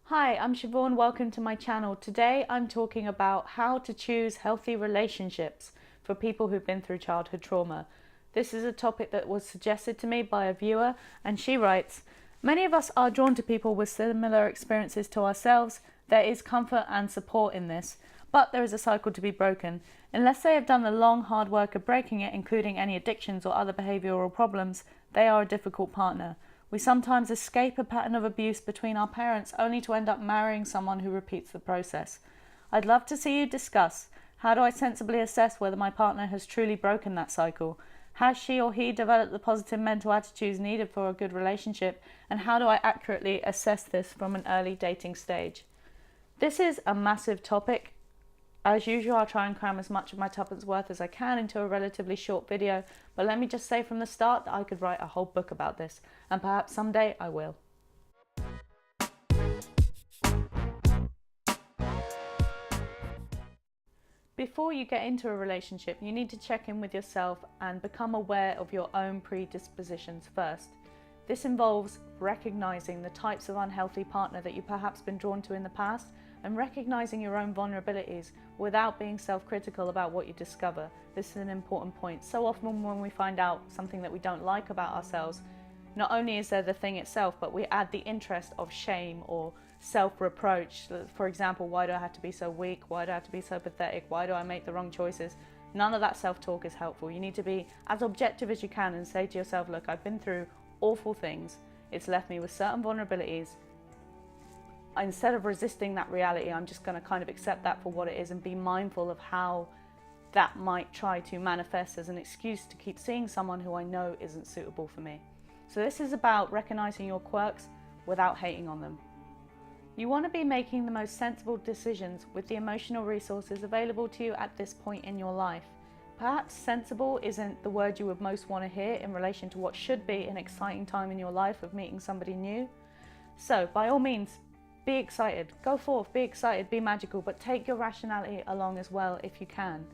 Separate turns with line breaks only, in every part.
Hi, I'm Siobhan. Welcome to my channel. Today I'm talking about how to choose healthy relationships for people who've been through childhood trauma. This is a topic that was suggested to me by a viewer, and she writes, "Many of us are drawn to people with similar experiences to ourselves. There is comfort and support in this, but there is a cycle to be broken. Unless they have done the long, hard work of breaking it, including any addictions or other behavioural problems, they are a difficult partner. We sometimes escape a pattern of abuse between our parents only to end up marrying someone who repeats the process. I'd love to see you discuss, how do I sensibly assess whether my partner has truly broken that cycle? Has she or he developed the positive mental attitudes needed for a good relationship? And how do I accurately assess this from an early dating stage?" This is a massive topic. As usual, I'll try and cram as much of my tuppence worth as I can into a relatively short video, but let me just say from the start that I could write a whole book about this, and perhaps someday I will. Before you get into a relationship, you need to check in with yourself and become aware of your own predispositions first. This involves recognizing the types of unhealthy partner that you've perhaps been drawn to in the past, and recognizing your own vulnerabilities without being self-critical about what you discover. This is an important point. So often when we find out something that we don't like about ourselves, not only is there the thing itself, but we add the interest of shame or self-reproach. For example, why do I have to be so weak? Why do I have to be so pathetic? Why do I make the wrong choices? None of that self-talk is helpful. You need to be as objective as you can and say to yourself, look, I've been through awful things. It's left me with certain vulnerabilities. Instead of resisting that reality, I'm just going to kind of accept that for what it is and be mindful of how that might try to manifest as an excuse to keep seeing someone who I know isn't suitable for me. So this is about recognizing your quirks without hating on them. You want to be making the most sensible decisions with the emotional resources available to you at this point in your life. Perhaps sensible isn't the word you would most want to hear in relation to what should be an exciting time in your life of meeting somebody new. So by all means, be excited, go forth, be excited, be magical, but take your rationality along as well if you can.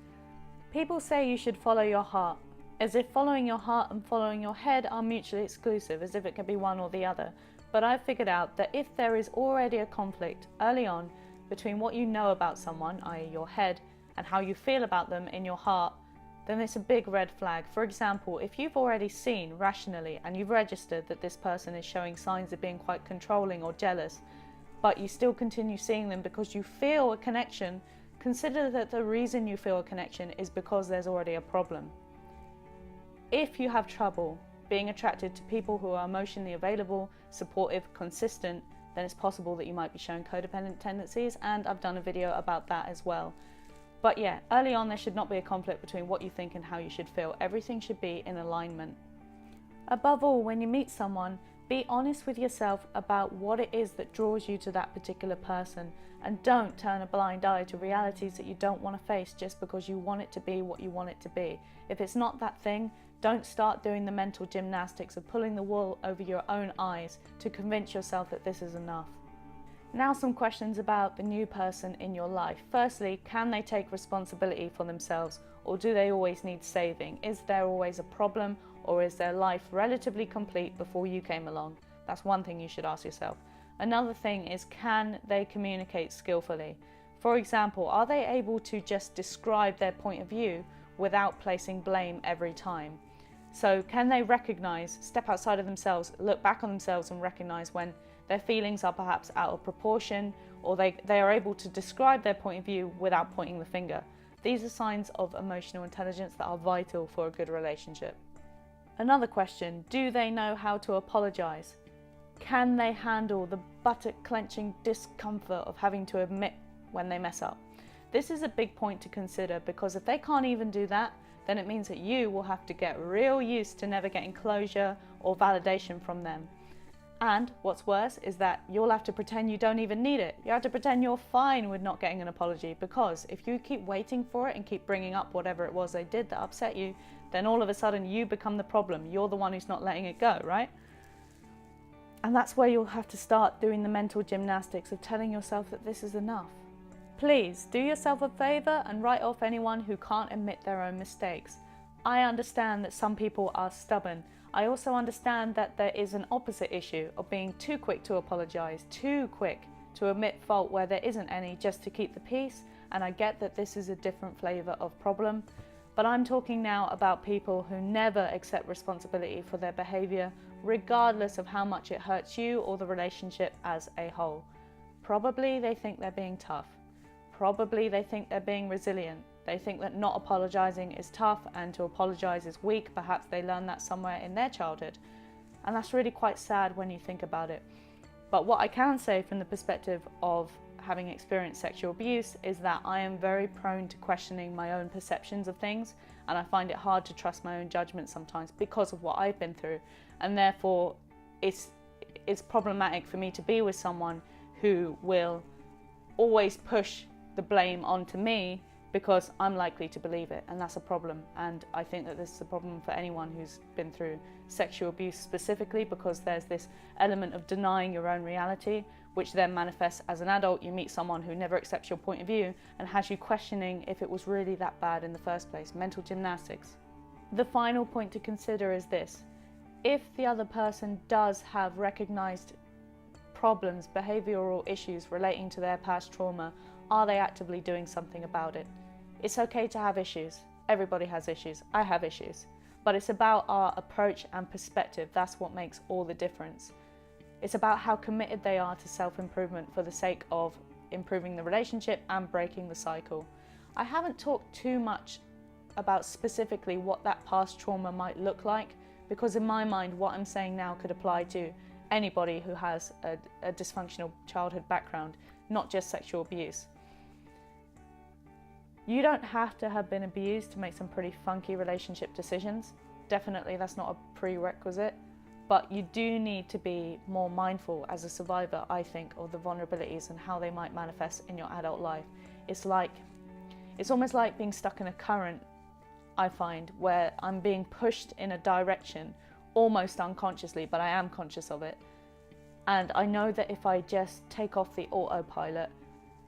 People say you should follow your heart, as if following your heart and following your head are mutually exclusive, as if it could be one or the other. But I've figured out that if there is already a conflict early on between what you know about someone, i.e. your head, and how you feel about them in your heart, then it's a big red flag. For example, if you've already seen rationally and you've registered that this person is showing signs of being quite controlling or jealous, but you still continue seeing them because you feel a connection, consider that the reason you feel a connection is because there's already a problem. If you have trouble being attracted to people who are emotionally available, supportive, consistent, then it's possible that you might be showing codependent tendencies, and I've done a video about that as well. But yeah, early on there should not be a conflict between what you think and how you should feel. Everything should be in alignment. Above all, when you meet someone, be honest with yourself about what it is that draws you to that particular person, and don't turn a blind eye to realities that you don't want to face just because you want it to be what you want it to be. If it's not that thing, don't start doing the mental gymnastics of pulling the wool over your own eyes to convince yourself that this is enough. Now some questions about the new person in your life. Firstly, can they take responsibility for themselves, or do they always need saving? Is there always a problem, or is their life relatively complete before you came along? That's one thing you should ask yourself. Another thing is, can they communicate skillfully? For example, are they able to just describe their point of view without placing blame every time? So can they recognize, step outside of themselves, look back on themselves and recognize when their feelings are perhaps out of proportion, or they are able to describe their point of view without pointing the finger? These are signs of emotional intelligence that are vital for a good relationship. Another question, do they know how to apologize? Can they handle the buttock clenching discomfort of having to admit when they mess up? This is a big point to consider, because if they can't even do that, then it means that you will have to get real used to never getting closure or validation from them. And what's worse is that you'll have to pretend you don't even need it. You have to pretend you're fine with not getting an apology, because if you keep waiting for it and keep bringing up whatever it was they did that upset you, then all of a sudden you become the problem. You're the one who's not letting it go, right? And that's where you'll have to start doing the mental gymnastics of telling yourself that this is enough. Please do yourself a favor and write off anyone who can't admit their own mistakes. I understand that some people are stubborn. I also understand that there is an opposite issue of being too quick to apologize, too quick to admit fault where there isn't any just to keep the peace, and I get that this is a different flavour of problem, but I'm talking now about people who never accept responsibility for their behaviour, regardless of how much it hurts you or the relationship as a whole. Probably they think they're being tough. Probably they think they're being resilient. They think that not apologising is tough and to apologise is weak. Perhaps they learned that somewhere in their childhood. And that's really quite sad when you think about it. But what I can say from the perspective of having experienced sexual abuse is that I am very prone to questioning my own perceptions of things, and I find it hard to trust my own judgment sometimes because of what I've been through, and therefore it's problematic for me to be with someone who will always push the blame onto me because I'm likely to believe it, and that's a problem. And I think that this is a problem for anyone who's been through sexual abuse specifically, because there's this element of denying your own reality, which then manifests as an adult. You meet someone who never accepts your point of view and has you questioning if it was really that bad in the first place. Mental gymnastics. The final point to consider is this: if the other person does have recognized problems, behavioural issues relating to their past trauma, are they actively doing something about it? It's okay to have issues. Everybody has issues. I have issues. But it's about our approach and perspective. That's what makes all the difference. It's about how committed they are to self-improvement for the sake of improving the relationship and breaking the cycle. I haven't talked too much about specifically what that past trauma might look like, because in my mind what I'm saying now could apply to anybody who has a dysfunctional childhood background, not just sexual abuse. You don't have to have been abused to make some pretty funky relationship decisions. Definitely that's not a prerequisite, but you do need to be more mindful as a survivor, I think, of the vulnerabilities and how they might manifest in your adult life. It's almost like being stuck in a current, I find, where I'm being pushed in a direction almost unconsciously, but I am conscious of it. And I know that if I just take off the autopilot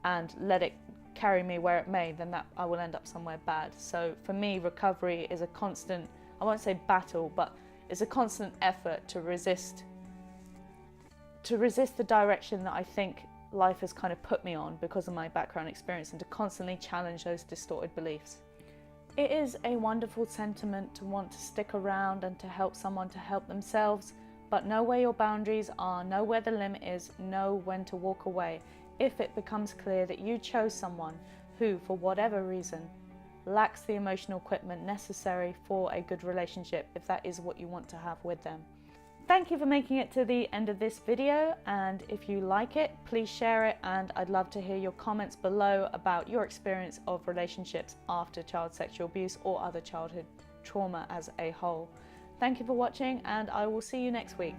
and let it carry me where it may, then that I will end up somewhere bad. So for me, recovery is a constant, I won't say battle, but it's a constant effort to resist the direction that I think life has kind of put me on because of my background experience, and to constantly challenge those distorted beliefs. It is a wonderful sentiment to want to stick around and to help someone to help themselves, but know where your boundaries are, know where the limit is, know when to walk away if it becomes clear that you chose someone who, for whatever reason, lacks the emotional equipment necessary for a good relationship, if that is what you want to have with them. Thank you for making it to the end of this video, and if you like it, please share it, and I'd love to hear your comments below about your experience of relationships after child sexual abuse or other childhood trauma as a whole. Thank you for watching, and I will see you next week.